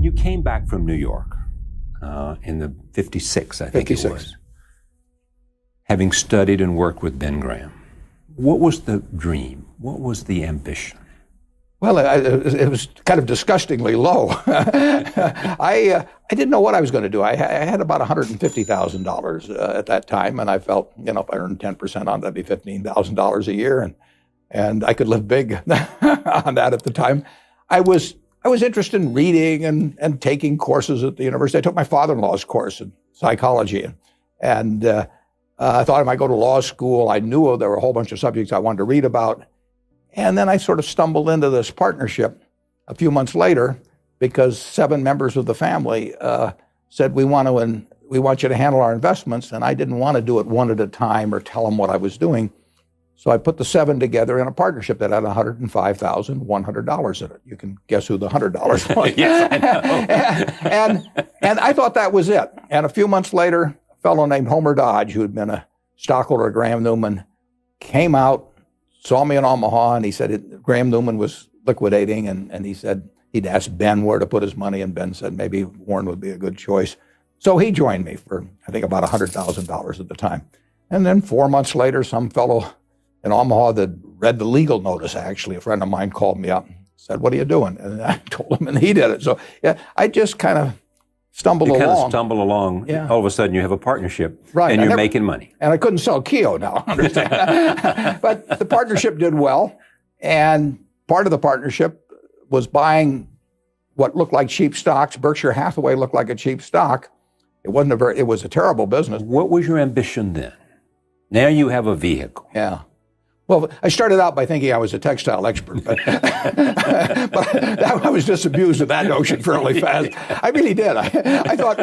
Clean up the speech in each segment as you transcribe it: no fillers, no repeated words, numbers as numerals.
you came back from New York in the 56, I think 56. It was, having studied and worked with Ben Graham, what was the dream? What was the ambition? Well, it was kind of disgustingly low. I didn't know what I was going to do. I had about $150,000 at that time, and I felt, if I earned 10% on that, that'd be $15,000 a year, and I could live big on that at the time. I was interested in reading and taking courses at the university. I took my father-in-law's course in psychology, and I thought I might go to law school. I knew there were a whole bunch of subjects I wanted to read about. And then I sort of stumbled into this partnership a few months later because 7 members of the family said, we want you to handle our investments. And I didn't want to do it one at a time or tell them what I was doing. So I put the 7 together in a partnership that had $105,100 in it. You can guess who the $100 was. Yes, I know. and I thought that was it. And a few months later, a fellow named Homer Dodge, who had been a stockholder of Graham Newman, came out, saw me in Omaha, and he said Graham Newman was liquidating, and he said he'd asked Ben where to put his money, and Ben said maybe Warren would be a good choice. So he joined me for, I think, about $100,000 at the time. And then 4 months later, some fellow in Omaha that read the legal notice, actually, a friend of mine called me up and said, what are you doing? And I told him, and he did it. So yeah, I just kind of stumbled along. You kind of stumble along. Yeah. All of a sudden, you have a partnership, right, and you're making money. And I couldn't sell Keo now, understand? But the partnership did well, and part of the partnership was buying what looked like cheap stocks. Berkshire Hathaway looked like a cheap stock. It was a terrible business. What was your ambition then? Now you have a vehicle. Yeah. Well, I started out by thinking I was a textile expert, but I was disabused of that notion fairly fast. I really did. I thought,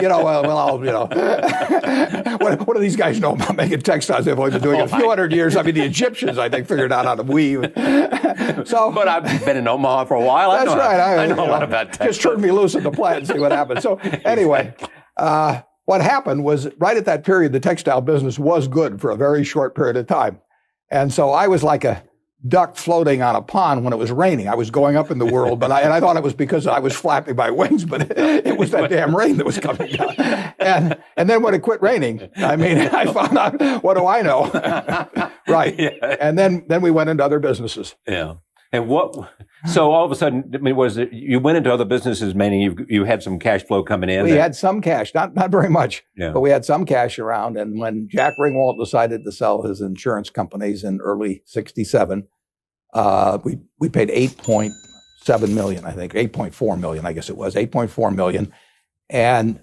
what do these guys know about making textiles? They've only been doing it a few hundred years. I mean, the Egyptians, I think, figured out how to weave. But I've been in Omaha for a while. That's right. I know a lot about textiles. Just turn me loose at the plant and see what happens. So anyway, what happened was right at that period, the textile business was good for a very short period of time. And so I was like a duck floating on a pond when it was raining. I was going up in the world, but I thought it was because I was flapping my wings, but it was that damn rain that was coming down. And then when it quit raining, I found out, what do I know? Right. Yeah. And then we went into other businesses. Yeah. And so all of a sudden, was it, you went into other businesses, meaning you had some cash flow coming in? We had some cash, not very much, yeah, but we had some cash around. And when Jack Ringwalt decided to sell his insurance companies in early 67, we paid $8.7 million, I think, $8.4 million, I guess it was, $8.4 million. And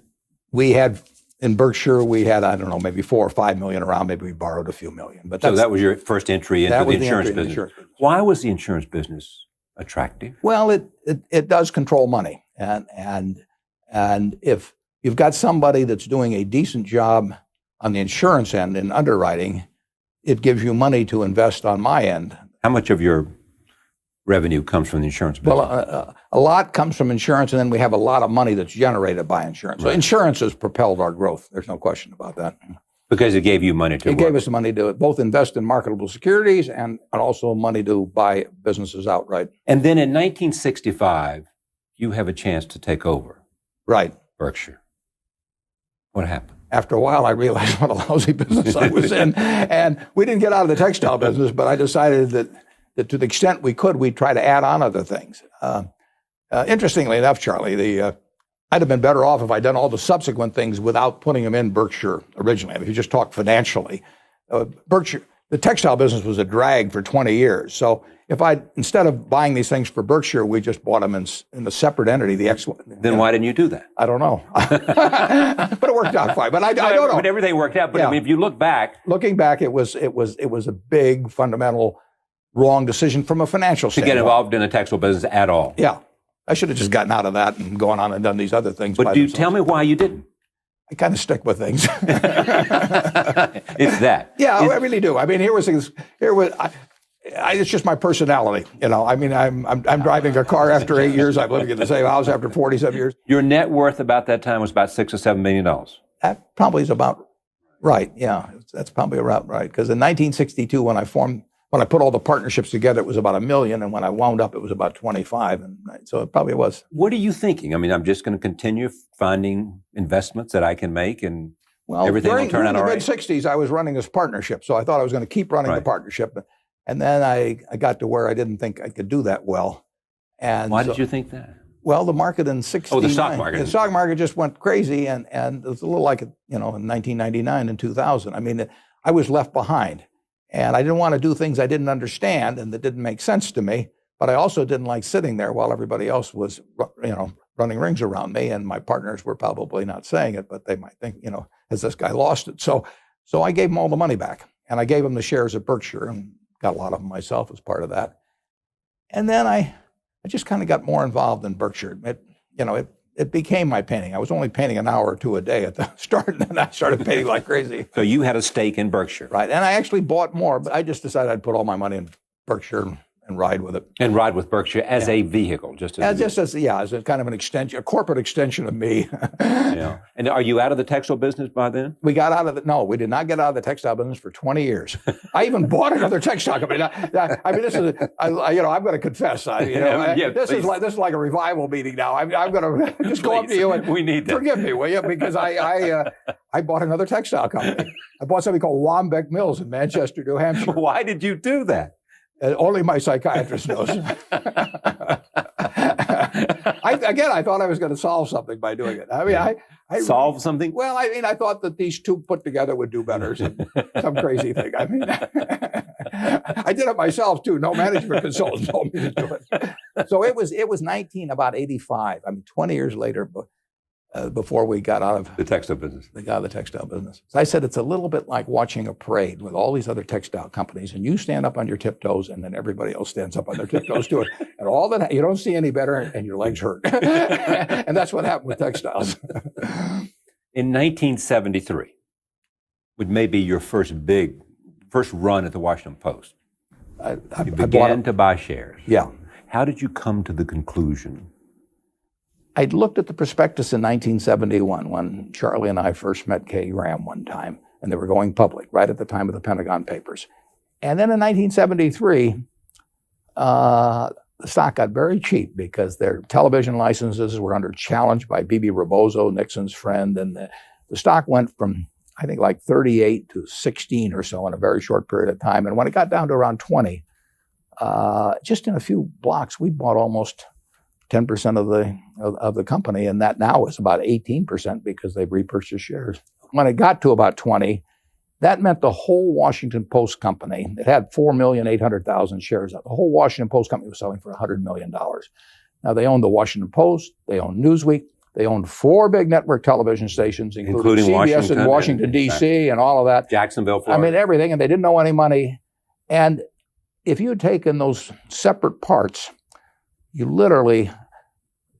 we had, in Berkshire, we had, I don't know, maybe $4 or $5 million around. Maybe we borrowed a few million. But so that was your first entry into the insurance business. Why was the insurance business attractive? Well, it does control money, and if you've got somebody that's doing a decent job on the insurance end in underwriting, it gives you money to invest on my end. How much of your revenue comes from the insurance business? Well, a lot comes from insurance, and then we have a lot of money that's generated by insurance. Right. So insurance has propelled our growth. There's no question about that. Because it gave you money to work. It gave us money to both invest in marketable securities and also money to buy businesses outright. And then in 1965, you have a chance to take over. Right. Berkshire. What happened? After a while, I realized what a lousy business I was in. And we didn't get out of the textile business, but I decided that to the extent we could, we'd try to add on other things. Interestingly enough, Charlie, I'd have been better off if I'd done all the subsequent things without putting them in Berkshire originally. If you just talk financially, Berkshire, the textile business was a drag for 20 years. So if instead of buying these things for Berkshire, we just bought them in a separate entity. Then why didn't you do that? I don't know. But it worked out fine. But I don't know. But everything worked out. But yeah. If you look back. Looking back, it was a big, fundamental, wrong decision from a financial standpoint. To get involved in the textile business at all. Yeah. I should have just gotten out of that and gone on and done these other things. But tell me why you didn't? I kind of stick with things. It's that. Yeah, I really do. I mean, it's just my personality. I'm driving a car after 8 years. I'm living in the same house after 47 years. Your net worth about that time was about $6 or $7 million. That probably is about right. Yeah, that's probably about right. Because in 1962, when I formed when I put all the partnerships together, it was about $1 million, and when I wound up, it was about 25, and so it probably was. What are you thinking? I mean, I'm just going to continue finding investments that I can make, and everything will turn out all right. During the mid-'60s, I was running this partnership, so I thought I was going to keep running the partnership, and then I got to where I didn't think I could do that well. And why did you think that? Well, the market in 69. The stock market. The stock market just went crazy, and it was a little like, in 1999 and 2000. I mean, I was left behind, and I didn't want to do things I didn't understand and that didn't make sense to me, but I also didn't like sitting there while everybody else was, running rings around me, and my partners were probably not saying it, but they might think, has this guy lost it? So I gave them all the money back, and I gave them the shares of Berkshire and got a lot of them myself as part of that. And then I just kind of got more involved in Berkshire. It became my painting. I was only painting an hour or two a day at the start, and then I started painting like crazy. So you had a stake in Berkshire. Right, and I actually bought more, but I just decided I'd put all my money in Berkshire and ride with it. And ride with Berkshire as a vehicle, as a kind of an extension, a corporate extension of me. Yeah. And are you out of the textile business by then? We got out of it. No, we did not get out of the textile business for 20 years. I even bought another textile company. I mean, this is, I'm going to confess. This is like a revival meeting now. I'm going to just go up to you and we need that. Forgive me, will you? Because I bought another textile company. I bought something called Wambeck Mills in Manchester, New Hampshire. Why did you do that? Only my psychiatrist knows. I thought I was going to solve something by doing it. I mean, I solve something? Well, I thought that these two put together would do better. Some crazy thing. I mean, I did it myself too. No management consultant told me to do it. So it was about 85. I mean, 20 years later, before we got out of the textile business. They got out of the textile business. So I said it's a little bit like watching a parade with all these other textile companies, and you stand up on your tiptoes, and then everybody else stands up on their tiptoes too. And all that, you don't see any better, and your legs hurt. And that's what happened with textiles. In 1973, which may be your first run at the Washington Post, you began to buy shares. Yeah. How did you come to the conclusion? I'd looked at the prospectus in 1971 when Charlie and I first met Kay Graham one time, and they were going public right at the time of the Pentagon Papers. And then in 1973, the stock got very cheap because their television licenses were under challenge by B.B. Rebozo, Nixon's friend, and the stock went from, I think, like 38 to 16 or so in a very short period of time. And when it got down to around 20, just in a few blocks, we bought almost 10% of the company, and that now is about 18% because they've repurchased shares. When it got to about 20, that meant the whole Washington Post company, it had 4,800,000 shares. The whole Washington Post company was selling for $100 million. Now they owned the Washington Post, they owned Newsweek, they owned 4 big network television stations, including CBS in Washington, D.C. and all of that. Jacksonville, Florida. I mean, everything, and they didn't know any money. And if you had taken those separate parts, you literally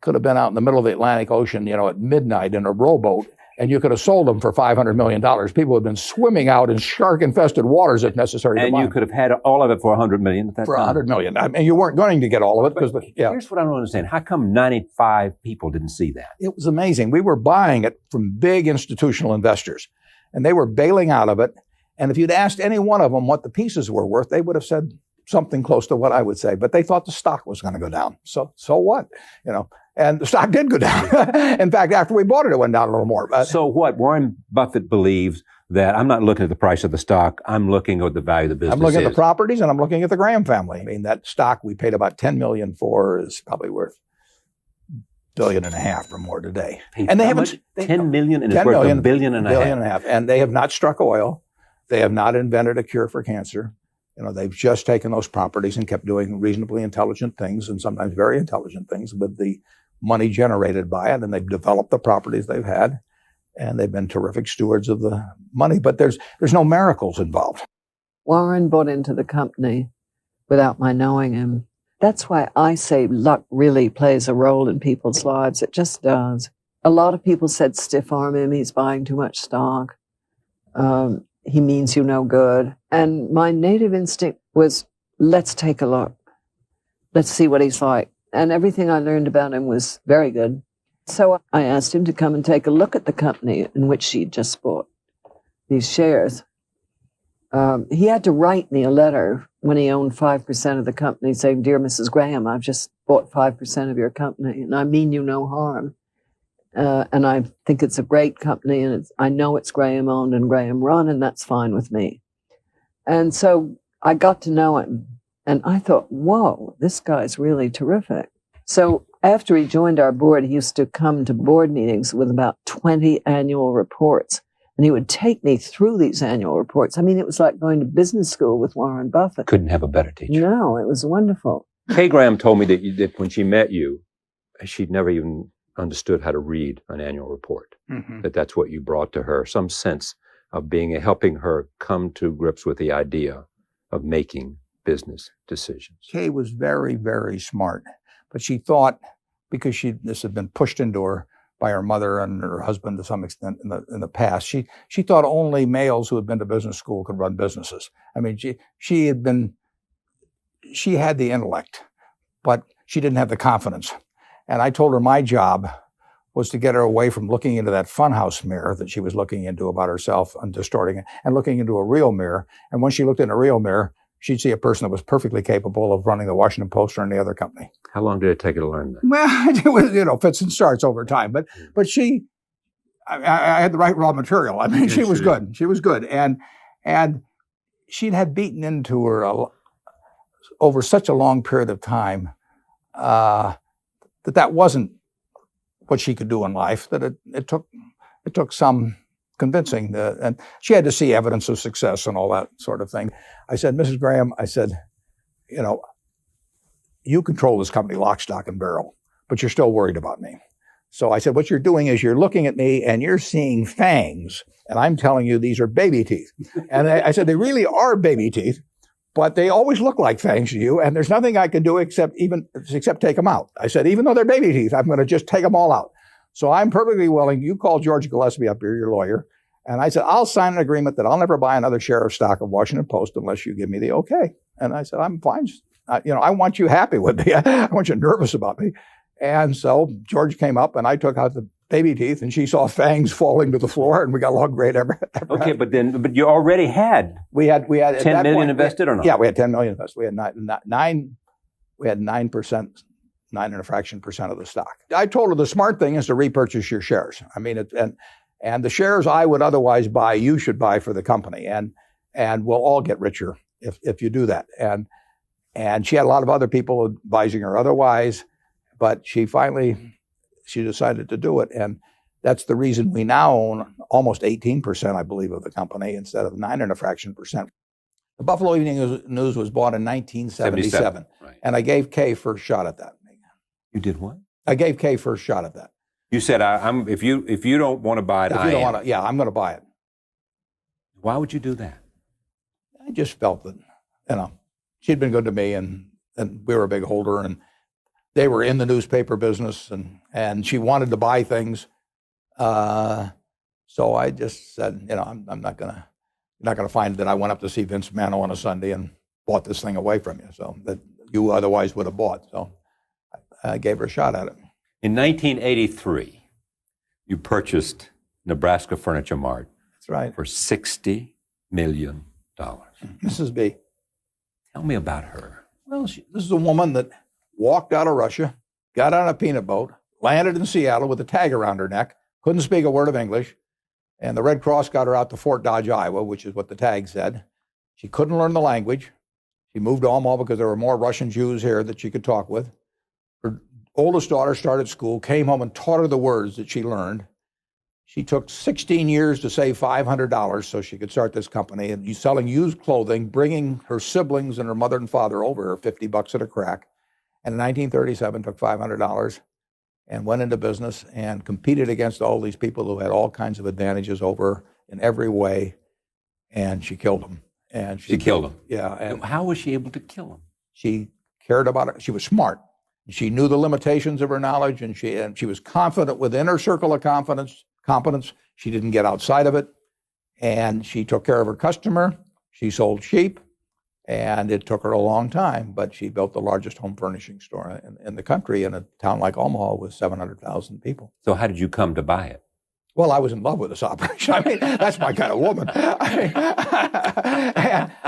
could have been out in the middle of the Atlantic Ocean, at midnight in a rowboat, and you could have sold them for $500 million. People have been swimming out in shark-infested waters if necessary. And you could have had all of it for $100 million at that time. For $100 million. I mean, you weren't going to get all of it. Here's what I don't understand. How come 95 people didn't see that? It was amazing. We were buying it from big institutional investors, and they were bailing out of it. And if you'd asked any one of them what the pieces were worth, they would have said something close to what I would say. But they thought the stock was going to go down. So what? And the stock did go down. In fact, after we bought it, it went down a little more. So what? Warren Buffett believes that I'm not looking at the price of the stock. I'm looking at the value of the business. I'm looking at the properties, and I'm looking at the Graham family. I mean, that stock we paid about $10 million for is probably worth $1.5 billion or more today. And they haven't $10 million, and it's worth $1.5 billion. And they have not struck oil. They have not invented a cure for cancer. They've just taken those properties and kept doing reasonably intelligent things, and sometimes very intelligent things, with the money generated by it, and they've developed the properties they've had, and they've been terrific stewards of the money. But there's no miracles involved. Warren bought into the company without my knowing him. That's why I say luck really plays a role in people's lives. It just does. A lot of people said stiff arm him, he's buying too much stock. He means you no good. And my native instinct was, let's take a look. Let's see what he's like. And everything I learned about him was very good. So I asked him to come and take a look at the company in which she'd just bought these shares. He had to write me a letter when he owned 5% of the company, saying, "Dear Mrs. Graham, I've just bought 5% of your company, and I mean you no harm. And I think it's a great company, and I know it's Graham owned and Graham run, and that's fine with me." And so I got to know him, and I thought, whoa, this guy's really terrific. So after he joined our board, he used to come to board meetings with about 20 annual reports, and he would take me through these annual reports. I mean, it was like going to business school with Warren Buffett. Couldn't have a better teacher. No, it was wonderful. Kay Graham told me that when she met you, she'd never even understood how to read an annual report, that's what you brought to her, some sense of helping her come to grips with the idea of making business decisions. Kay was very, very smart, but she thought, because this had been pushed into her by her mother and her husband to some extent in the past, she thought only males who had been to business school could run businesses. I mean, she had the intellect, but she didn't have the confidence. And I told her my job was to get her away from looking into that funhouse mirror that she was looking into about herself and distorting it, and looking into a real mirror. And when she looked in a real mirror, she'd see a person that was perfectly capable of running the Washington Post or any other company. How long did it take her to learn that? Well, it was, fits and starts over time. But I had the right raw material. I mean, she was good. She was good. And she'd had beaten into her over such a long period of time that wasn't what she could do in life, that it took some convincing, and she had to see evidence of success and all that sort of thing. I said, "Mrs. Graham," I said, "you control this company lock, stock, and barrel, but you're still worried about me." So I said, "What you're doing is you're looking at me and you're seeing fangs, and I'm telling you these are baby teeth." And I said, "They really are baby teeth, but they always look like fangs to you, and there's nothing I can do except take them out." I said, "Even though they're baby teeth, I'm going to just take them all out. So I'm perfectly willing. You call George Gillespie up here, your lawyer." And I said, "I'll sign an agreement that I'll never buy another share of stock of Washington Post unless you give me the okay." And I said, "I'm fine. I want you happy with me. I want you nervous about me." And so George came up, and I took out the baby teeth, and she saw fangs falling to the floor, and we got along great ever. Okay, but you already had we had 10 million invested or not? Yeah, we had 10 million invested. We had 9%, 9 and a fraction percent of the stock. I told her the smart thing is to repurchase your shares. I mean, and the shares I would otherwise buy, you should buy for the company, and we'll all get richer if you do that. And she had a lot of other people advising her otherwise, but she decided to do it. And that's the reason we now own almost 18%, I believe, of the company instead of 9 and a fraction percent. The Buffalo Evening News was bought in 1977, right. And I gave Kay first shot at that. You did what? I gave Kay first shot at that. You said, if you don't want to buy it, I'm going to buy it. Why would you do that? I just felt that, she'd been good to me, and we were a big holder, and they were in the newspaper business, and she wanted to buy things. So I just said, I'm not gonna find that I went up to see Vince Mano on a Sunday and bought this thing away from you, so that you otherwise would have bought. So I gave her a shot at it. In 1983, you purchased Nebraska Furniture Mart. That's right. For $60 million. Mrs. B. Tell me about her. Well, this is a woman that walked out of Russia, got on a peanut boat, landed in Seattle with a tag around her neck, couldn't speak a word of English, and the Red Cross got her out to Fort Dodge, Iowa, which is what the tag said. She couldn't learn the language. She moved to Omaha because there were more Russian Jews here that she could talk with. Her oldest daughter started school, came home and taught her the words that she learned. She took 16 years to save $500 so she could start this company, and selling used clothing, bringing her siblings and her mother and father over her $50 at a crack. And in 1937, took $500 and went into business and competed against all these people who had all kinds of advantages over her in every way, and she killed them. And she killed them? Yeah. And how was she able to kill them? She cared about it. She was smart. She knew the limitations of her knowledge, and she was confident within her circle of competence. She didn't get outside of it, and she took care of her customer. She sold sheep, and it took her a long time, but she built the largest home furnishing store in the country in a town like Omaha with 700,000 people. So how did you come to buy it? Well, I was in love with this operation. I mean, that's my kind of woman.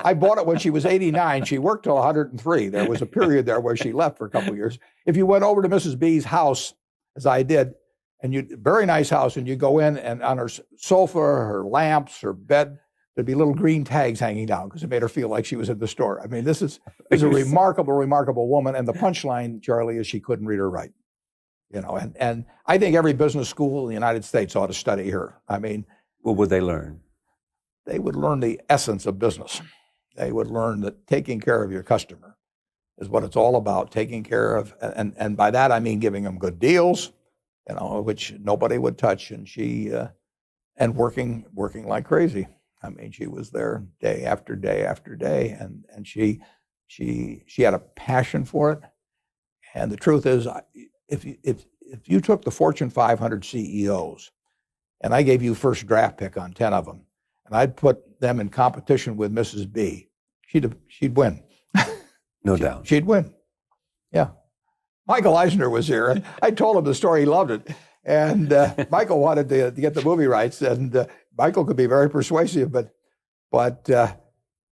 I bought it when she was 89. She worked till 103. There was a period there where she left for a couple of years. If you went over to Mrs. B's house, as I did, and very nice house, and you go in, and on her sofa, her lamps, her bed, there'd be little green tags hanging down because it made her feel like she was in the store. I mean, this is a remarkable, remarkable woman. And the punchline, Charlie, is she couldn't read or write. And I think every business school in the United States ought to study her. I mean, what would they learn? They would learn the essence of business. They would learn that taking care of your customer is what it's all about. Taking care of, and by that I mean giving them good deals, which nobody would touch. And she, and working like crazy. I mean, she was there day after day after day, and she had a passion for it. And the truth is, if you took the Fortune 500 CEOs, and I gave you first draft pick on 10 of them, and I'd put them in competition with Mrs. B, she'd win. No doubt. She'd win. Yeah. Michael Eisner was here, and I told him the story. He loved it. And Michael wanted to get the movie rights, and Michael could be very persuasive, but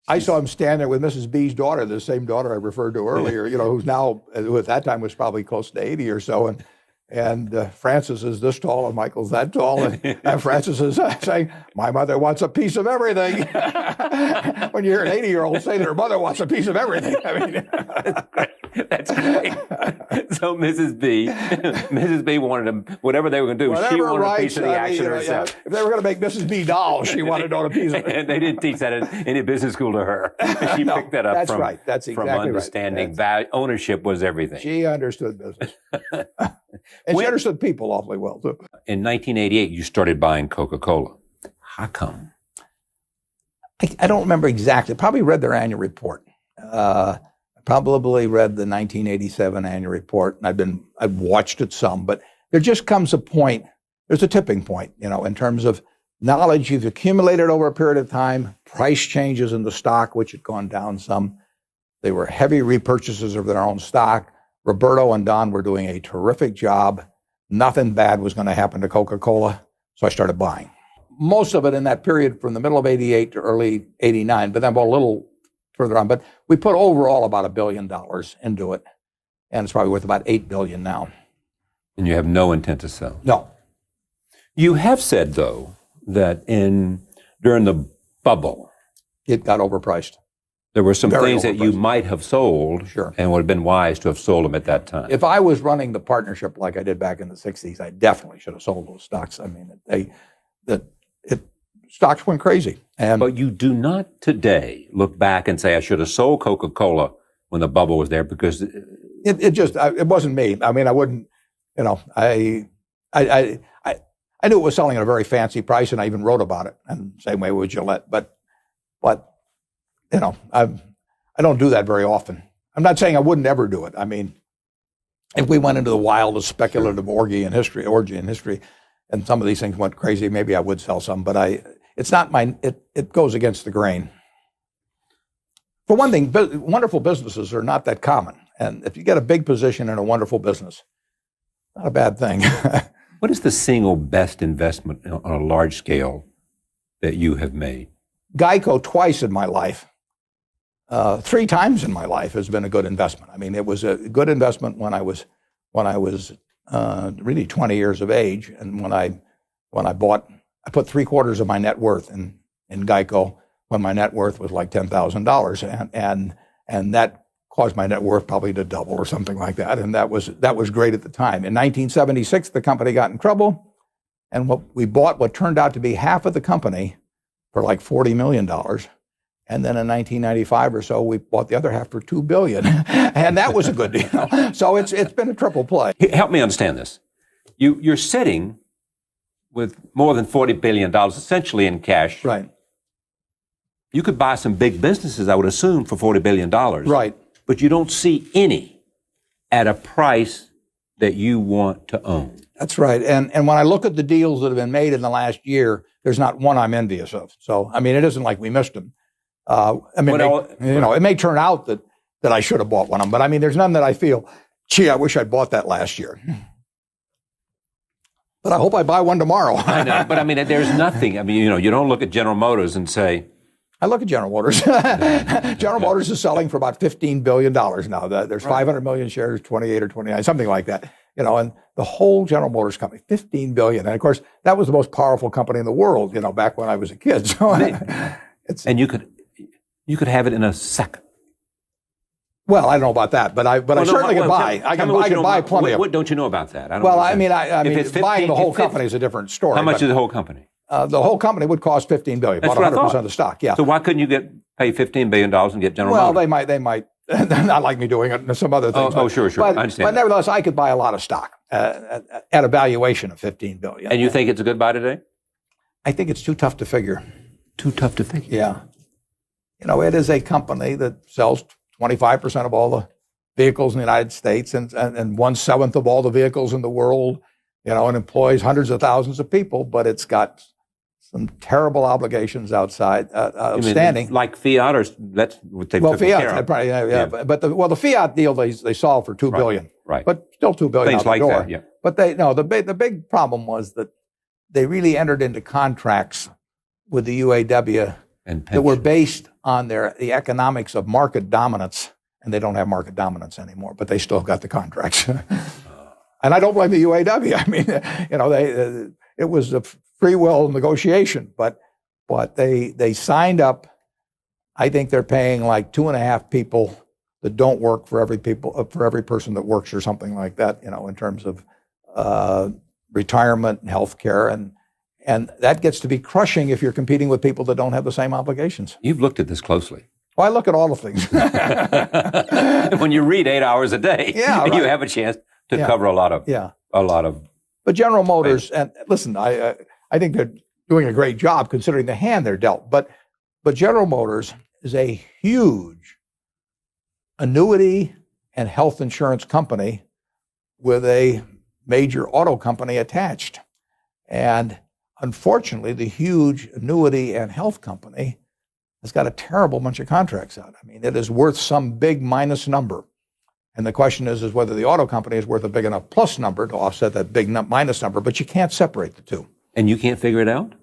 I saw him stand there with Mrs. B's daughter, the same daughter I referred to earlier, who at that time was probably close to 80 or so. And Francis is this tall and Michael's that tall. And Francis is saying, my mother wants a piece of everything. When you hear an 80-year-old say that her mother wants a piece of everything. I mean, that's great. So Mrs. B wanted them, whatever they were going to do, she wanted a piece of the action herself. If they were going to make Mrs. B dolls, she wanted to own a piece of it. And they didn't teach that in any business school to her. She picked that up from understanding value. Ownership was everything. She understood business. And she understood people awfully well, too. In 1988, you started buying Coca-Cola. How come? I don't remember exactly. Probably read their annual report. Probably read the 1987 annual report, and I've watched it some. But there just comes a point, there's a tipping point, in terms of knowledge you've accumulated over a period of time, price changes in the stock, which had gone down some. They were heavy repurchases of their own stock. Roberto and Don were doing a terrific job. Nothing bad was going to happen to Coca-Cola, so I started buying. Most of it in that period from the middle of 88 to early 89, but then a little further on. But we put overall about $1 billion into it, and it's probably worth about $8 billion now. And you have no intent to sell? No. You have said, though, that during the bubble, it got overpriced. There were some things that you might have sold, sure, and would have been wise to have sold them at that time. If I was running the partnership like I did back in the 60s, I definitely should have sold those stocks. I mean, stocks went crazy. But you do not today look back and say, I should have sold Coca-Cola when the bubble was there, because it wasn't me. I mean, I wouldn't, I knew it was selling at a very fancy price, and I even wrote about it, and same way with Gillette. But I don't do that very often. I'm not saying I wouldn't ever do it. I mean, if we went into the wildest speculative orgy in history, and some of these things went crazy, maybe I would sell some. But it's not it goes against the grain. For one thing, wonderful businesses are not that common. And if you get a big position in a wonderful business, not a bad thing. What is the single best investment on a large scale that you have made? Geico twice in my life. 3 times in my life has been a good investment. I mean, it was a good investment when I was really 20 years of age, and when I bought, I put 3/4 of my net worth in Geico when my net worth was like $10,000, and that caused my net worth probably to double or something like that, and that was great at the time. In 1976, the company got in trouble, and we bought what turned out to be half of the company for like $40 million. And then in 1995 or so, we bought the other half for $2 billion, and that was a good deal. So it's been a triple play. Help me understand this. You're sitting with more than $40 billion, essentially in cash. Right. You could buy some big businesses, I would assume, for $40 billion. Right. But you don't see any at a price that you want to own. That's right. And when I look at the deals that have been made in the last year, there's not one I'm envious of. So, I mean, it isn't like we missed them. It may turn out that I should have bought one of them, but I mean, there's none that I feel, gee, I wish I'd bought that last year. But I hope I buy one tomorrow. I know, but I mean, there's nothing. I mean, you don't look at General Motors and say, I look at General Motors. General Motors is selling for about $15 billion now. There's 500 million shares, 28 or 29, something like that. And the whole General Motors company, $15 billion. And of course, that was the most powerful company in the world, back when I was a kid. So and you could have it in a second. Well, I don't know about that, but I certainly can buy. I can buy plenty of. What don't you know about that? I mean, buying the whole company is a different story. How much is the whole company? The whole company would cost $15 billion, about 100% of the stock. Yeah. So why couldn't you pay $15 billion and get General Motors? Well, they might not like me doing it and some other things. Sure. I understand. But nevertheless, I could buy a lot of stock at a valuation of $15 billion. And you think it's a good buy today? I think it's too tough to figure. Too tough to figure? Yeah. It is a company that sells 25% of all the vehicles in the United States and 1/7 of all the vehicles in the world, and employs hundreds of thousands of people, but it's got some terrible obligations outside outstanding. Like Fiat, or that's what they took care of? Probably, yeah. But the Fiat deal they solved for $2 billion. Right. But still $2 billion Things out the like door. That, yeah. But the big problem was that they really entered into contracts with the UAW that were based on the economics of market dominance, and they don't have market dominance anymore, but they still got the contracts. And I don't blame the UAW. I mean, it was a free will negotiation, but they signed up. I think they're paying like 2.5 people that don't work for every person that works, or something like that. In terms of retirement and health care, and that gets to be crushing if you're competing with people that don't have the same obligations. You've looked at this closely. Well, I look at all the things. When you read 8 hours a day, you have a chance to cover a lot of. But General Motors, and listen, I think they're doing a great job considering the hand they're dealt. But General Motors is a huge annuity and health insurance company with a major auto company attached, and unfortunately, the huge annuity and health company has got a terrible bunch of contracts out. I mean, it is worth some big minus number. And the question is whether the auto company is worth a big enough plus number to offset that big minus number, but you can't separate the two. And you can't figure it out?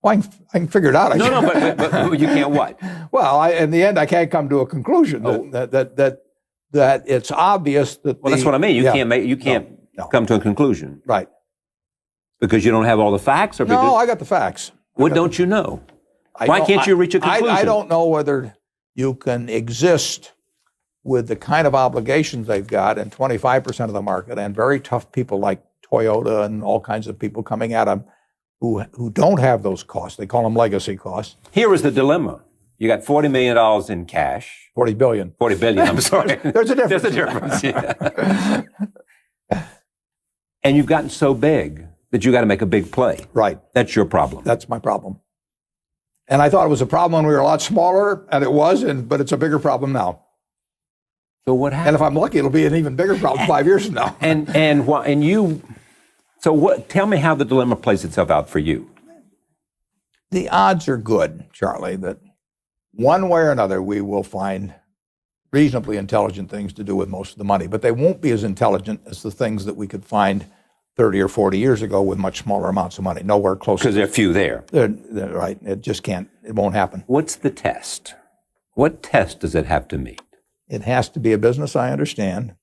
Well, I can figure it out. But you can't what? Well, in the end, I can't come to a conclusion that it's obvious that. Well, that's what I mean. You can't come to a conclusion. Right. Because you don't have all the facts? Or no, I got the facts. What don't you know? Why can't you reach a conclusion? I don't know whether you can exist with the kind of obligations they've got and 25% of the market and very tough people like Toyota and all kinds of people coming at them who don't have those costs. They call them legacy costs. Here is the dilemma. You got $40 million in cash. 40 billion. 40 billion, I'm sorry. There's a difference. There's a difference, yeah. And you've gotten so big that you got to make a big play. Right. That's your problem. That's my problem. And I thought it was a problem when we were a lot smaller, and it was, but it's a bigger problem now. So what happened? And if I'm lucky, it'll be an even bigger problem 5 years from now. Tell me how the dilemma plays itself out for you. The odds are good, Charlie, that one way or another we will find reasonably intelligent things to do with most of the money, but they won't be as intelligent as the things that we could find 30 or 40 years ago with much smaller amounts of money, nowhere close. Because there are few there. They're right. It just can't, it won't happen. What's the test? What test does it have to meet? It has to be a business I understand.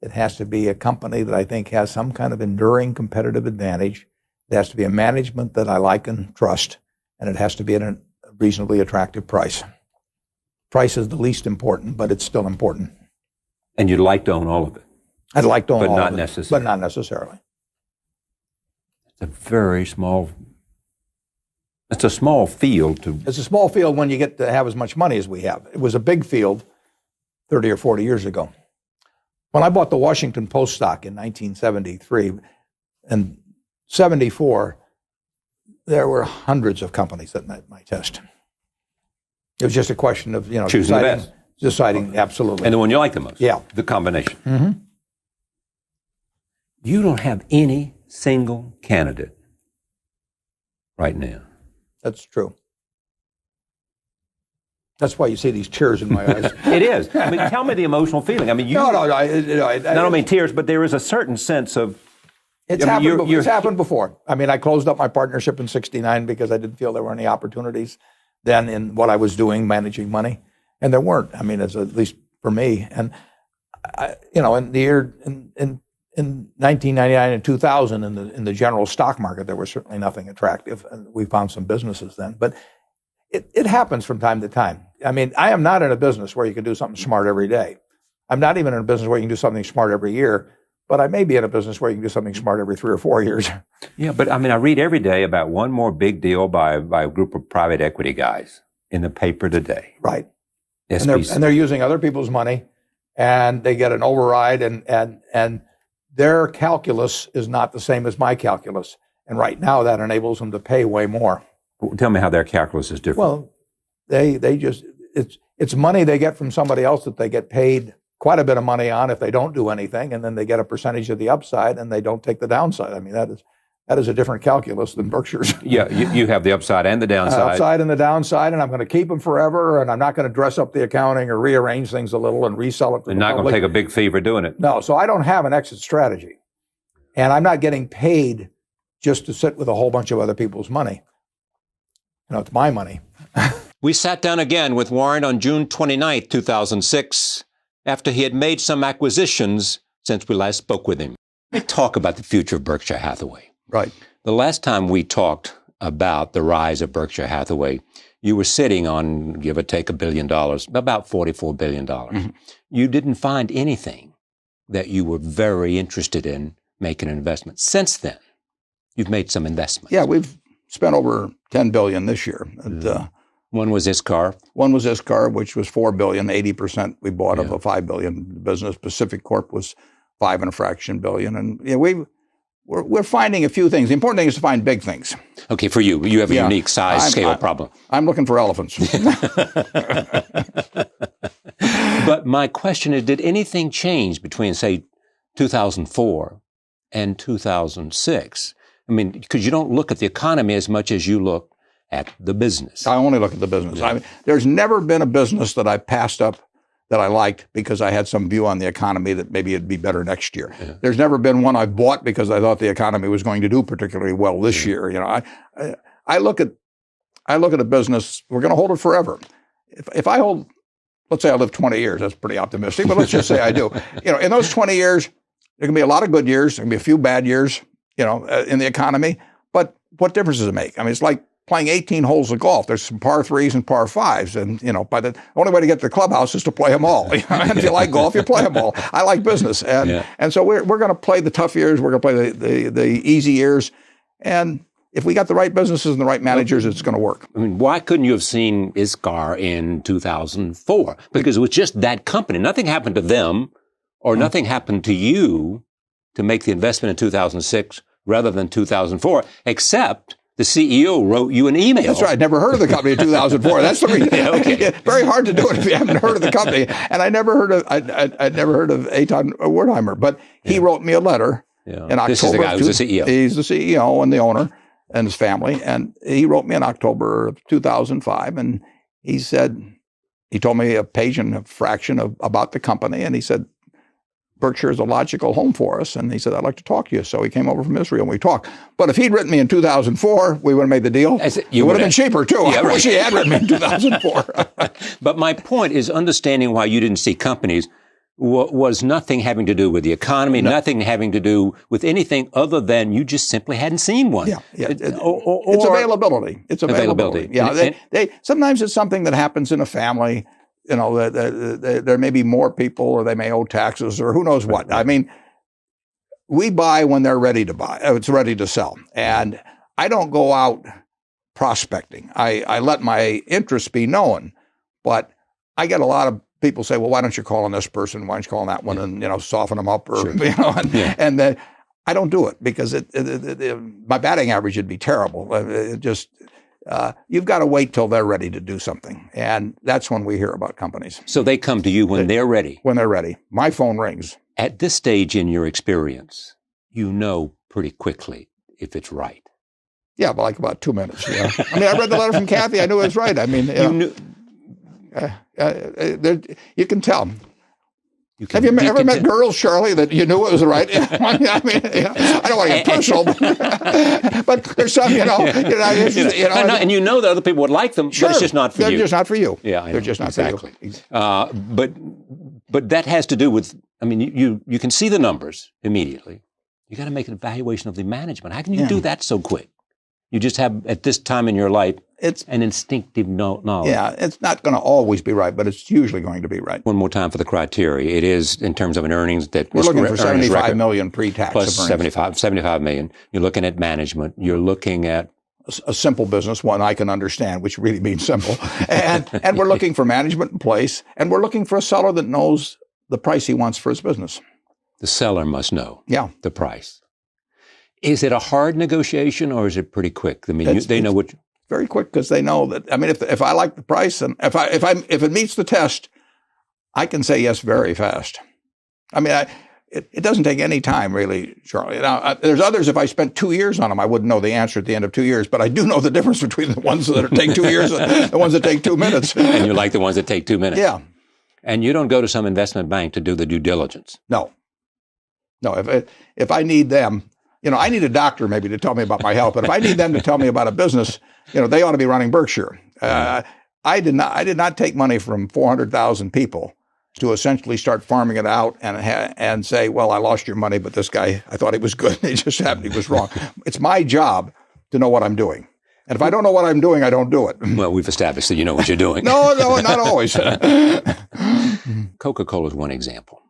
It has to be a company that I think has some kind of enduring competitive advantage. It has to be a management that I like and trust, and it has to be at a reasonably attractive price. Price is the least important, but it's still important. And you'd like to own all of it? I'd like to own all of it. But not necessarily. It's a small field. It's a small field when you get to have as much money as we have. It was a big field 30 or 40 years ago. When I bought the Washington Post stock in 1973 and 74, there were hundreds of companies that met my test. It was just a question of, choosing the best. Deciding, absolutely. And the one you like the most. Yeah. The combination. Mm-hmm. You don't have any single candidate right now. That's true. That's why you see these tears in my eyes. It is. I mean, tell me the emotional feeling. I mean, I don't mean tears, but there is a certain sense of It's happened before. I mean, I closed up my partnership in '69 because I didn't feel there were any opportunities then in what I was doing, managing money, and there weren't. I mean, at least for me. And in the year in 1999 and 2000, in the general stock market, there was certainly nothing attractive, and we found some businesses then. But it happens from time to time. I mean, I am not in a business where you can do something smart every day. I'm not even in a business where you can do something smart every year. But I may be in a business where you can do something smart every 3 or 4 years. Yeah, but I mean, I read every day about one more big deal by a group of private equity guys in the paper today. Right. And they're using other people's money, and they get an override, and their calculus is not the same as my calculus. And right now, that enables them to pay way more. Tell me how their calculus is different. Well, it's money they get from somebody else that they get paid quite a bit of money on if they don't do anything, and then they get a percentage of the upside and they don't take the downside. I mean, that is a different calculus than Berkshire's. Yeah, you have the upside and the downside. Upside and the downside, and I'm going to keep them forever, and I'm not going to dress up the accounting or rearrange things a little and resell it to the public. You're not going to take a big fee for doing it. No, so I don't have an exit strategy. And I'm not getting paid just to sit with a whole bunch of other people's money. It's my money. We sat down again with Warren on June 29th, 2006, after he had made some acquisitions since we last spoke with him. Let's talk about the future of Berkshire Hathaway. Right. The last time we talked about the rise of Berkshire Hathaway, you were sitting on, give or take, $1 billion, about $44 billion. Mm-hmm. You didn't find anything that you were very interested in making an investment. Since then, you've made some investments. Yeah, we've spent over $10 billion this year. And, one was ISCAR. One was ISCAR, which was $4 billion, 80% we bought of a $5 billion business. Pacific Corp was $5 and a fraction billion. And we're finding a few things. The important thing is to find big things. Okay, for you have a unique size scale problem. I'm looking for elephants. But my question is, did anything change between, say, 2004 and 2006? I mean, because you don't look at the economy as much as you look at the business. I only look at the business. I mean, there's never been a business that I passed up that I liked because I had some view on the economy that maybe it'd be better next year. Yeah. There's never been one I bought because I thought the economy was going to do particularly well this year. I look at a business, we're going to hold it forever. If I hold, let's say I live 20 years, that's pretty optimistic, but let's just say I do. In those 20 years, there can be a lot of good years, there can be a few bad years, in the economy, but what difference does it make? I mean, it's like playing 18 holes of golf. There's some par threes and par fives. And, the only way to get to the clubhouse is to play them all. If you like golf, you play them all. I like business. And so we're going to play the tough years. We're going to play the easy years. And if we got the right businesses and the right managers, it's going to work. I mean, why couldn't you have seen ISCAR in 2004? Because it was just that company. Nothing happened to them or nothing happened to you to make the investment in 2006 rather than 2004, except the CEO wrote you an email. That's right. I never heard of the company in 2004. That's the reason. Okay. Very hard to do it if you haven't heard of the company. And I never heard of Eitan Wertheimer, but he wrote me a letter in October. This is the guy who's the CEO. He's the CEO and the owner and his family. And he wrote me in October of 2005. And he told me a page and a fraction about the company. And he said, Berkshire is a logical home for us. And he said, I'd like to talk to you. So he came over from Israel and we talked. But if he'd written me in 2004, we would have made the deal. It would have been cheaper too. Yeah, I wish he had written me in 2004. But my point is understanding why you didn't see companies was nothing having to do with the economy, nothing having to do with anything other than you just simply hadn't seen one. Yeah. It's availability. It's availability. Yeah. Sometimes it's something that happens in a family. There may be more people or they may owe taxes or who knows what. I mean, we buy when they're ready to buy. It's ready to sell. And I don't go out prospecting. I let my interests be known. But I get a lot of people say, well, why don't you call on this person? Why don't you call on that one and, soften them up? Or, and I don't do it because my batting average would be terrible. You've got to wait till they're ready to do something. And that's when we hear about companies. So they come to you when they're ready. When they're ready. My phone rings. At this stage in your experience, you know pretty quickly if it's right. Yeah, but like about 2 minutes. Yeah. I mean, I read the letter from Kathy. I knew it was right. I mean, you can tell. Have you ever met girls, Charlie, that you knew it was the right? I mean, I don't want to get personal, but there's some, and you know that other people would like them, sure, but it's just not for you. They're just not for you. Yeah, I know. They're just not exactly. for you. But that has to do with, I mean, you can see the numbers immediately. You got to make an evaluation of the management. How can you do that so quick? You just have, at this time in your life, it's an instinctive knowledge. Yeah, it's not going to always be right, but it's usually going to be right. One more time for the criteria. It is, in terms of an earnings, that we're looking for 75 million pre-tax plus 75 million. You're looking at management. You're looking at a simple business, one I can understand, which really means simple. And we're looking for management in place, and we're looking for a seller that knows the price he wants for his business. The seller must know the price. Is it a hard negotiation, or is it pretty quick? I mean, they know what. Very quick, because they know that. I mean, if I like the price and if it meets the test, I can say yes very fast. I mean, it doesn't take any time really, Charlie. Now, there's others. If I spent 2 years on them, I wouldn't know the answer at the end of 2 years. But I do know the difference between the ones that take 2 years and the ones that take 2 minutes. And you like the ones that take 2 minutes. Yeah. And you don't go to some investment bank to do the due diligence. No. If I need them. I need a doctor maybe to tell me about my health, but if I need them to tell me about a business, they ought to be running Berkshire. I did not take money from 400,000 people to essentially start farming it out and say, well, I lost your money, but this guy, I thought he was good. It just happened he was wrong. It's my job to know what I'm doing. And if I don't know what I'm doing, I don't do it. Well, we've established that you know what you're doing. No, not always. Coca-Cola is one example.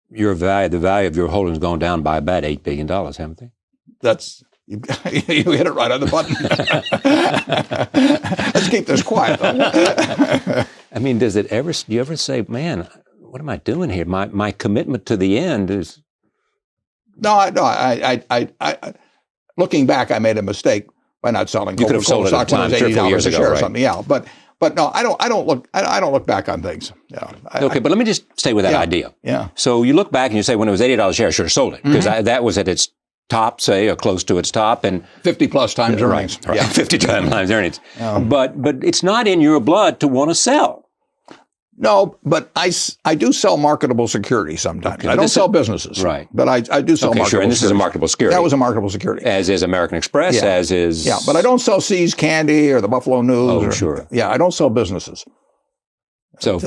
The value of your holdings gone down by about $8 billion, haven't they? You hit it right on the button. Let's keep this quiet, though. I mean, do you ever say, man, what am I doing here? My commitment to the end is. No. I looking back, I made a mistake by not selling. You could have sold it at the time, 3 or 4 years ago, right? Something, yeah. But no, I don't look back on things. Yeah. Okay, but let me just stay with that idea. Yeah. So you look back and you say, when it was $80 a share, I should have sold it because that was at its top, say, or close to its top, and 50 plus times earnings. Right. Yeah, 50 times earnings. Yeah. But it's not in your blood to want to sell. No, but I do sell marketable securities sometimes. Okay, I don't sell businesses. Right. But I do sell marketable sure, and this securities. is a marketable security. That was a marketable security. As is American Express, as is. Yeah, but I don't sell See's Candy or the Buffalo News. Oh, sure. Yeah, I don't sell businesses. So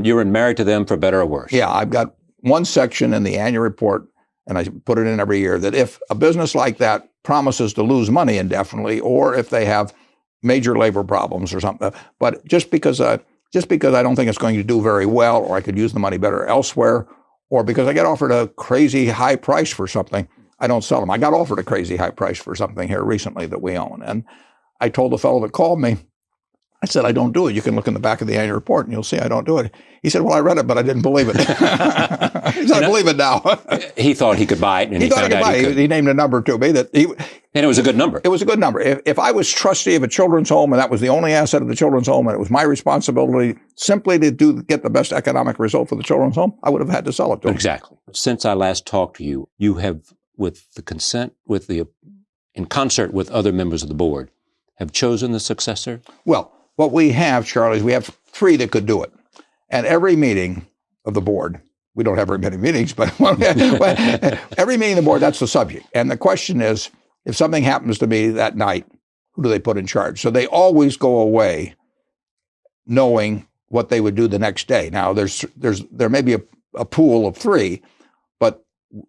you're married to them for better or worse. Yeah, I've got one section in the annual report, and I put it in every year, that if a business like that promises to lose money indefinitely, or if they have major labor problems or something, but just because I don't think it's going to do very well, or I could use the money better elsewhere, or because I get offered a crazy high price for something, I don't sell them. I got offered a crazy high price for something here recently that we own. And I told the fellow that called me, I said, I don't do it. You can look in the back of the annual report and you'll see I don't do it. He said, well, I read it, but I didn't believe it. He said, I believe it now. He thought he could buy it, and he thought he could buy it. He named a number to me and it was a good number. It was a good number. If I was trustee of a children's home and that was the only asset of the children's home, and it was my responsibility simply to get the best economic result for the children's home, I would have had to sell it to him. Exactly. Since I last talked to you, you have, with the consent, in concert with other members of the board, have chosen the successor? Well, what we have, Charlie, is we have 3 that could do it. And every meeting of the board, we don't have very many meetings, but every meeting of the board, that's the subject. And the question is, if something happens to me that night, who do they put in charge? So they always go away knowing what they would do the next day. Now, there may be a pool of 3, but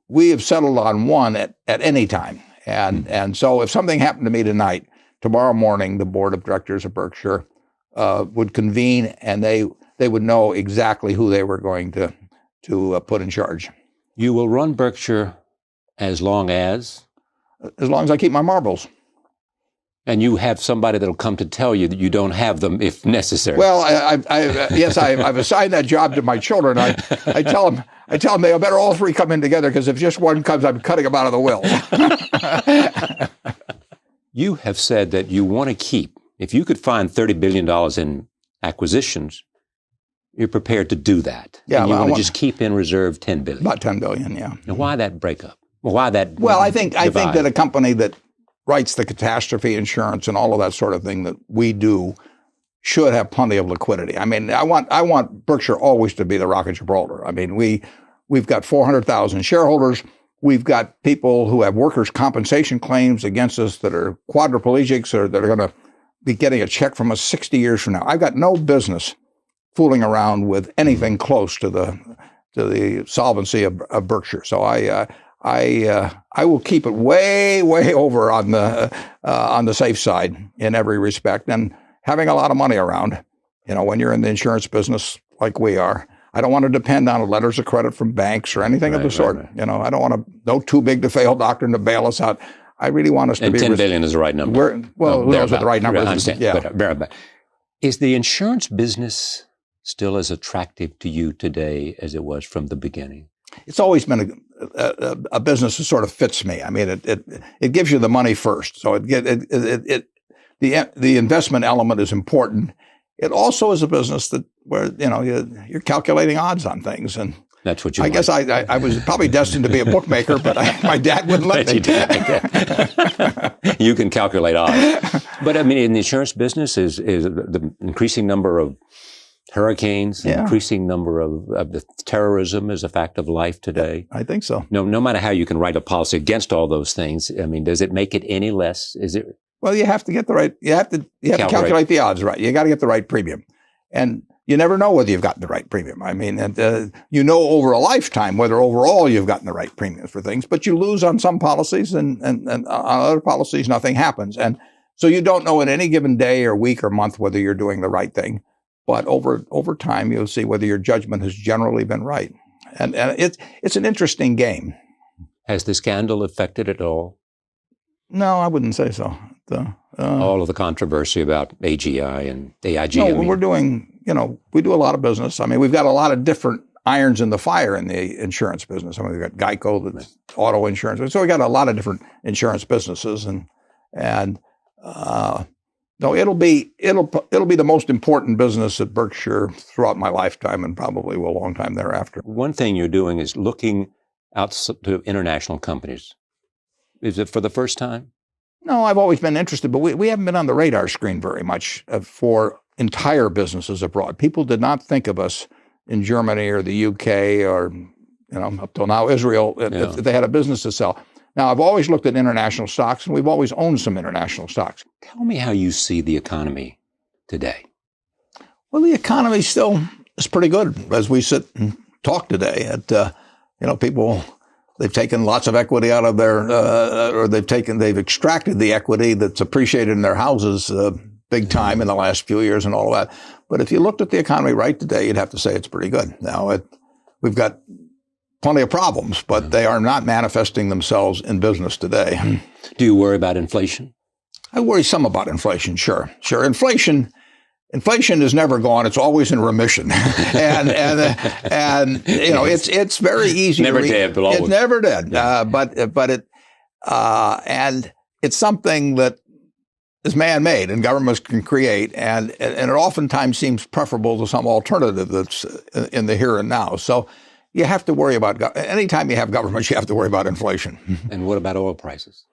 we have settled on one at any time. And so if something happened to me tonight, tomorrow morning, the board of directors of Berkshire would convene, and they would know exactly who they were going to put in charge. You will run Berkshire as long as I keep my marbles. And you have somebody that'll come to tell you that you don't have them if necessary. Well, I've assigned that job to my children. I tell them they better all 3 come in together, because if just one comes, I'm cutting them out of the will. You have said that you want to keep, if you could find $30 billion in acquisitions, you're prepared to do that. Yeah, and you want to just keep in reserve $10 billion. About $10 billion, yeah. Now, why that breakup? Why that? Well, I think that a company that writes the catastrophe insurance and all of that sort of thing that we do should have plenty of liquidity. I mean, I want Berkshire always to be the Rock of Gibraltar. I mean, we've got 400,000 shareholders. We've got people who have workers' compensation claims against us that are quadriplegics or that are going to be getting a check from us 60 years from now. I've got no business fooling around with anything close to the solvency of Berkshire. So I will keep it way over on the safe side in every respect. And having a lot of money around, when you're in the insurance business like we are, I don't want to depend on letters of credit from banks or anything of the sort. Right. I don't want no too big to fail doctrine to bail us out. I really want us to be. And $10 billion is the right number. Who knows what the right number is? I understand. Yeah. But is the insurance business still as attractive to you today as it was from the beginning? It's always been a business that sort of fits me. I mean, it gives you the money first, so the investment element is important. It also is a business where you're calculating odds on things, and that's what you. I guess I was probably destined to be a bookmaker, but my dad wouldn't let me. You can calculate odds, but I mean, in the insurance business, is the increasing number of hurricanes, increasing number of the terrorism is a fact of life today. I think so. No matter how you can write a policy against all those things, I mean, does it make it any less? Is it? Well, you have to get the right. You have to calculate the odds right. You got to get the right premium, and you never know whether you've gotten the right premium. I mean, over a lifetime whether overall you've gotten the right premiums for things, but you lose on some policies, and on other policies nothing happens, and so you don't know in any given day or week or month whether you're doing the right thing. But over time, you'll see whether your judgment has generally been right, and it's an interesting game. Has the scandal affected it all? No, I wouldn't say so. All of the controversy about AGI and AIG. No, we're doing, we do a lot of business. I mean, we've got a lot of different irons in the fire in the insurance business. I mean, we've got Geico, that's auto insurance. So we got a lot of different insurance businesses, no, it'll be the most important business at Berkshire throughout my lifetime, and probably a long time thereafter. One thing you're doing is looking out to international companies. Is it for the first time? No, I've always been interested, but we haven't been on the radar screen very much for entire businesses abroad. People did not think of us in Germany or the UK or, up till now Israel, if they had a business to sell. Now, I've always looked at international stocks, and we've always owned some international stocks. Tell me how you see the economy today. Well, the economy still is pretty good as we sit and talk today. People, they've taken lots of equity out of they've extracted the equity that's appreciated in their houses big time in the last few years and all that. But if you looked at the economy right today, you'd have to say it's pretty good. Now, we've got plenty of problems, but they are not manifesting themselves in business today. Do you worry about inflation? I worry some about inflation, sure. Inflation is never gone. It's always in remission. and it's very easy. Never dead, but always. It's never dead. And it's something that is man-made and governments can create. And it oftentimes seems preferable to some alternative that's in the here and now. So you have to worry about, anytime you have governments, you have to worry about inflation. And what about oil prices?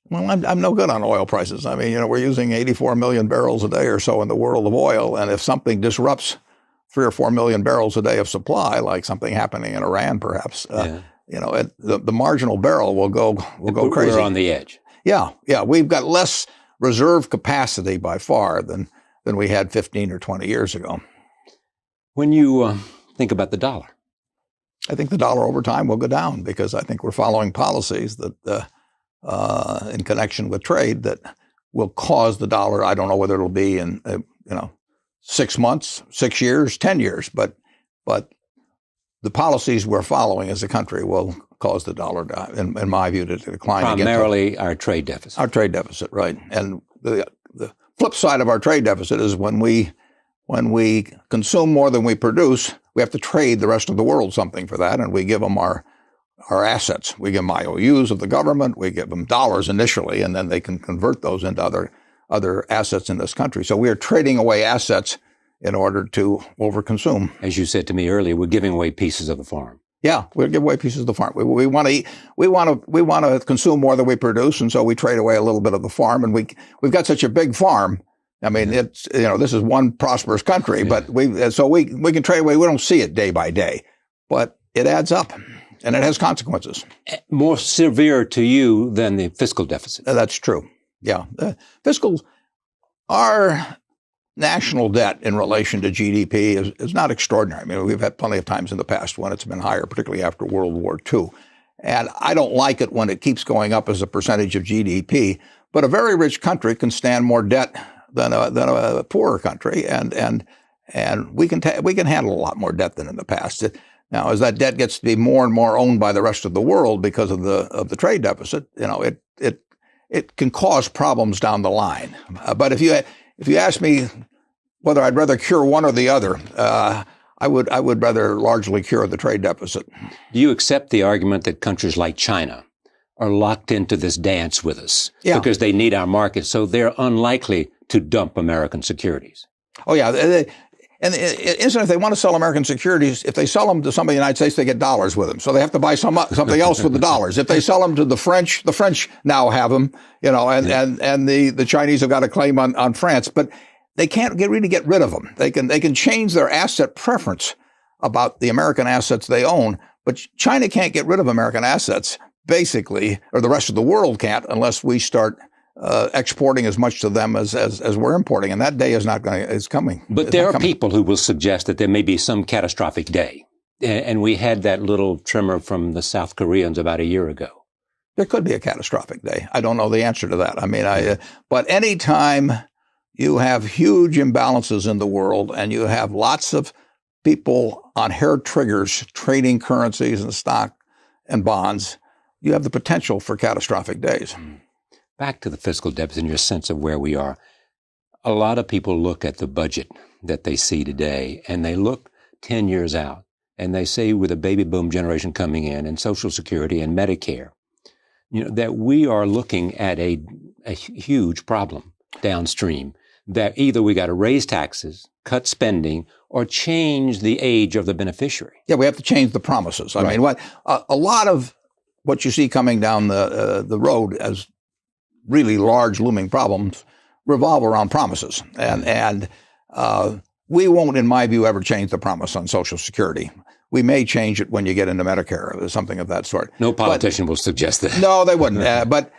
Well, I'm no good on oil prices. I mean, we're using 84 million barrels a day or so in the world of oil. And if something disrupts 3 or 4 million barrels a day of supply, like something happening in Iran, perhaps, the marginal barrel will go crazy. We're on the edge. Yeah. We've got less reserve capacity by far than we had 15 or 20 years ago. When you think about the dollar, I think the dollar over time will go down because I think we're following policies that in connection with trade that will cause the dollar. I don't know whether it'll be in 6 months, 6 years, 10 years, but the policies we're following as a country will cause the dollar, in my view, to decline. Primarily our trade deficit. Our trade deficit, right? And the flip side of our trade deficit is when we consume more than we produce, we have to trade the rest of the world something for that, and we give them our assets. We give them IOUs of the government. We give them dollars initially, and then they can convert those into other assets in this country. So we are trading away assets in order to overconsume. As you said to me earlier, we're giving away pieces of the farm. Yeah, we'll give away pieces of the farm. We want to eat. We want to consume more than we produce, and so we trade away a little bit of the farm. And we've got such a big farm I mean, it's, this is one prosperous country, but we can trade away. We don't see it day by day, but it adds up and it has consequences. More severe to you than the fiscal deficit. That's true. Yeah. Our national debt in relation to GDP is not extraordinary. I mean, we've had plenty of times in the past when it's been higher, particularly after World War II. And I don't like it when it keeps going up as a percentage of GDP. But a very rich country can stand more debt than a poorer country, and we can handle a lot more debt than in the past. Now, as that debt gets to be more and more owned by the rest of the world because of the trade deficit, it can cause problems down the line. But if you ask me whether I'd rather cure one or the other, I would rather largely cure the trade deficit. Do you accept the argument that countries like China are locked into this dance with us because they need our market, so they're unlikely to dump American securities? Oh, yeah. And if they want to sell American securities, if they sell them to somebody in the United States, they get dollars with them. So they have to buy something else with the dollars. If they sell them to the French now have them, and the Chinese have got a claim on France, but they can't really get rid of them. They can change their asset preference about the American assets they own, but China can't get rid of American assets, basically, or the rest of the world can't, unless we start exporting as much to them as we're importing, and that day is coming. But there are people who will suggest that there may be some catastrophic day, and we had that little tremor from the South Koreans about a year ago. There could be a catastrophic day. I don't know the answer to that. I mean, but any time you have huge imbalances in the world, and you have lots of people on hair triggers trading currencies and stock and bonds, you have the potential for catastrophic days. Back to the fiscal deficit and your sense of where we are. A lot of people look at the budget that they see today, and they look 10 years out, and they say with a baby boom generation coming in and Social Security and Medicare, that we are looking at a huge problem downstream, that either we got to raise taxes, cut spending, or change the age of the beneficiary. Yeah, we have to change the promises. I mean, a lot of what you see coming down the road as really large looming problems revolve around promises. And we won't, in my view, ever change the promise on Social Security. We may change it when you get into Medicare or something of that sort. No politician will suggest that. No, they wouldn't. But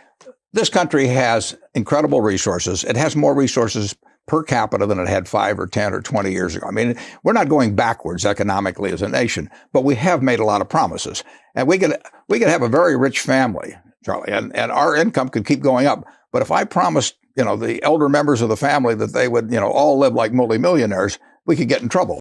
this country has incredible resources. It has more resources per capita than it had 5 or 10 or 20 years ago. I mean, we're not going backwards economically as a nation, but we have made a lot of promises. And we could have a very rich family, Charlie, and our income could keep going up. But if I promised, the elder members of the family that they would, all live like multimillionaires, we could get in trouble.